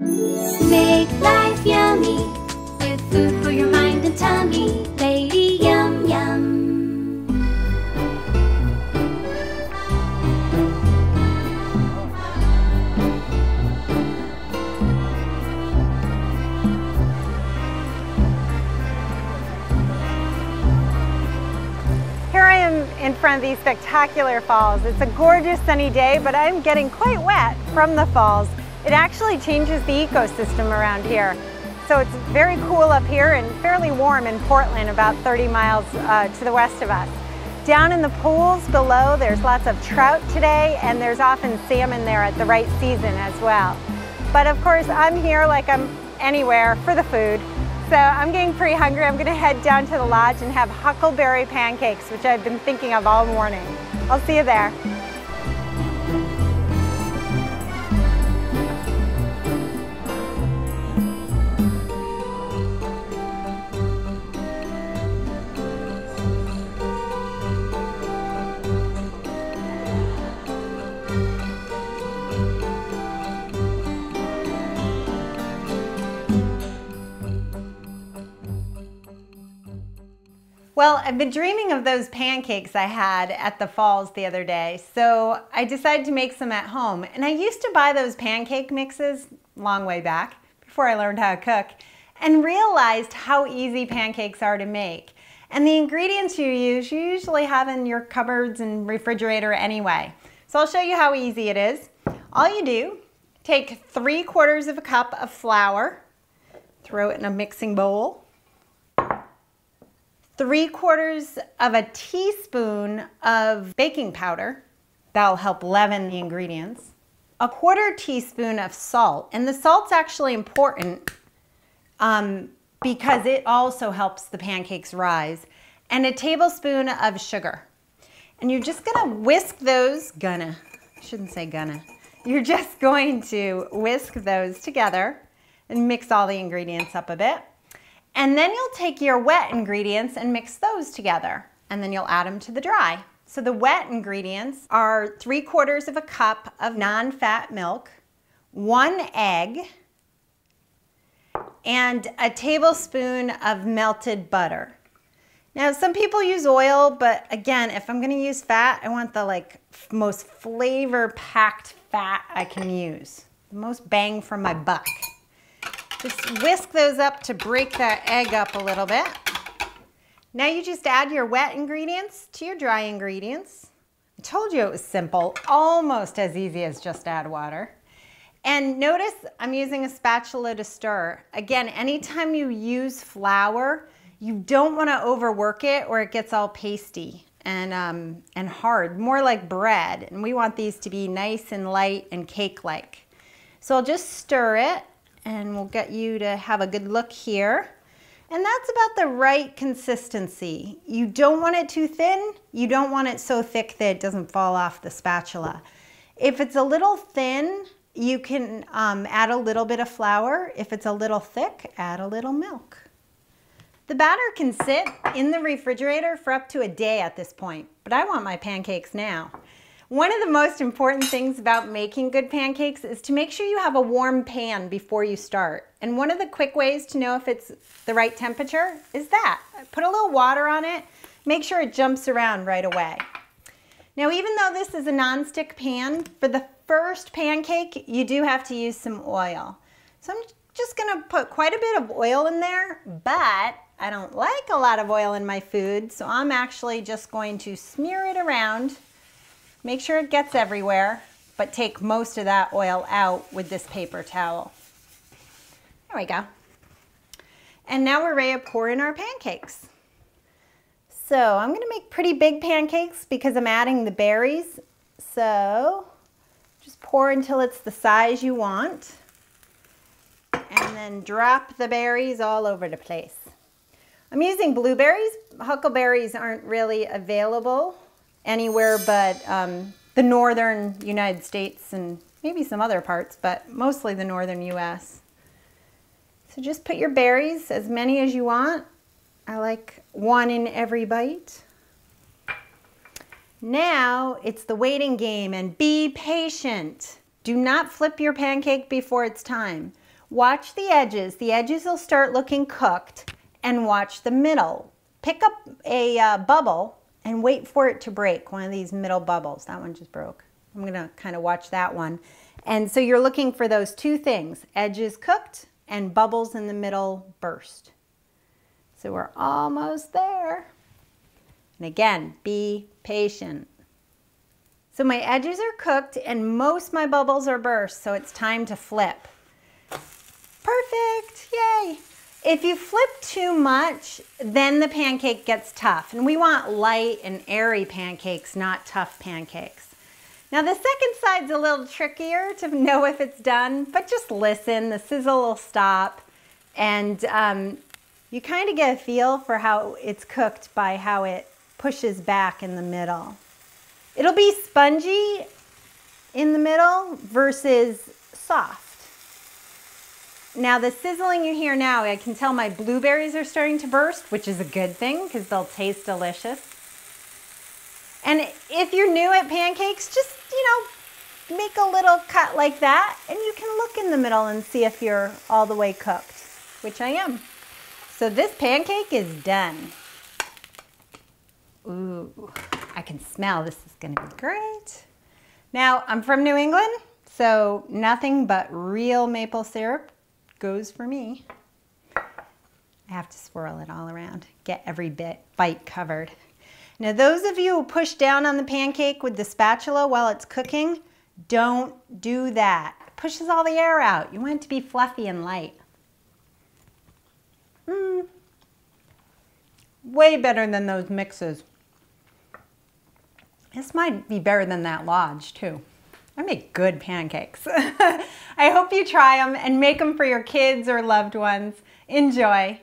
Make life yummy with food for your mind and tummy. Lady Yum Yum. Here I am in front of these spectacular falls. It's a gorgeous sunny day, but I'm getting quite wet from the falls. It actually changes the ecosystem around here. So it's very cool up here and fairly warm in Portland, about 30 miles to the west of us. Down in the pools below, there's lots of trout today, and there's often salmon there at the right season as well. But of course, I'm here like I'm anywhere for the food. So I'm getting pretty hungry. I'm gonna head down to the lodge and have huckleberry pancakes, which I've been thinking of all morning. I'll see you there. Well, I've been dreaming of those pancakes I had at the falls the other day, so I decided to make some at home. And I used to buy those pancake mixes long way back, before I learned how to cook, and realized how easy pancakes are to make. And the ingredients you usually have in your cupboards and refrigerator anyway. So I'll show you how easy it is. All you do, take 3/4 of a cup of flour, throw it in a mixing bowl. 3/4 of a teaspoon of baking powder. That'll help leaven the ingredients. 1/4 teaspoon of salt, and the salt's actually important because it also helps the pancakes rise. And a tablespoon of sugar. And you're just gonna whisk those, You're just going to whisk those together and mix all the ingredients up a bit. And then you'll take your wet ingredients and mix those together. And then you'll add them to the dry. So the wet ingredients are 3/4 of a cup of non-fat milk, 1 egg, and a tablespoon of melted butter. Now, some people use oil, but again, if I'm gonna use fat, I want the most flavor-packed fat I can use. The most bang for my buck. Just whisk those up to break that egg up a little bit. Now you just add your wet ingredients to your dry ingredients. I told you it was simple, almost as easy as just add water. And notice I'm using a spatula to stir. Again, anytime you use flour, you don't want to overwork it or it gets all pasty and hard, more like bread. And we want these to be nice and light and cake-like. So I'll just stir it. And we'll get you to have a good look here. And that's about the right consistency. You don't want it too thin. You don't want it so thick that it doesn't fall off the spatula. If it's a little thin, you can add a little bit of flour. If it's a little thick, add a little milk. The batter can sit in the refrigerator for up to a day at this point, but I want my pancakes now. One of the most important things about making good pancakes is to make sure you have a warm pan before you start. And one of the quick ways to know if it's the right temperature is that. Put a little water on it, make sure it jumps around right away. Now, even though this is a nonstick pan, for the first pancake, you do have to use some oil. So I'm just gonna put quite a bit of oil in there, but I don't like a lot of oil in my food, so I'm actually just going to smear it around. Make sure it gets everywhere, but take most of that oil out with this paper towel. There we go. And now we're ready to pour in our pancakes. So I'm gonna make pretty big pancakes because I'm adding the berries. So just pour until it's the size you want. And then drop the berries all over the place. I'm using blueberries. Huckleberries aren't really available anywhere but the northern United States and maybe some other parts, but mostly the northern US. So just put your berries, as many as you want. I like 1 in every bite. Now it's the waiting game, and be patient. Do not flip your pancake before it's time. Watch the edges. The edges will start looking cooked, and watch the middle. Pick up a bubble and wait for it to break, one of these middle bubbles. That one just broke. I'm gonna kind of watch that one. And so you're looking for those two things, edges cooked and bubbles in the middle burst. So we're almost there. And again, be patient. So my edges are cooked and most of my bubbles are burst, so it's time to flip. Perfect, yay. If you flip too much, then the pancake gets tough. And we want light and airy pancakes, not tough pancakes. Now the second side's a little trickier to know if it's done, but just listen, the sizzle will stop. And you kind of get a feel for how it's cooked by how it pushes back in the middle. It'll be spongy in the middle versus soft. Now the sizzling you hear now, I can tell my blueberries are starting to burst, which is a good thing because they'll taste delicious. And if you're new at pancakes, just, make a little cut like that and you can look in the middle and see if you're all the way cooked, which I am. So this pancake is done. Ooh, I can smell this is gonna be great. Now, I'm from New England, so nothing but real maple syrup goes for me. I have to swirl it all around, get every bite covered. Now, those of you who push down on the pancake with the spatula while it's cooking, don't do that. It pushes all the air out. You want it to be fluffy and light. Way better than those mixes. This might be better than that Lodge, too. I make good pancakes. I hope you try them and make them for your kids or loved ones. Enjoy.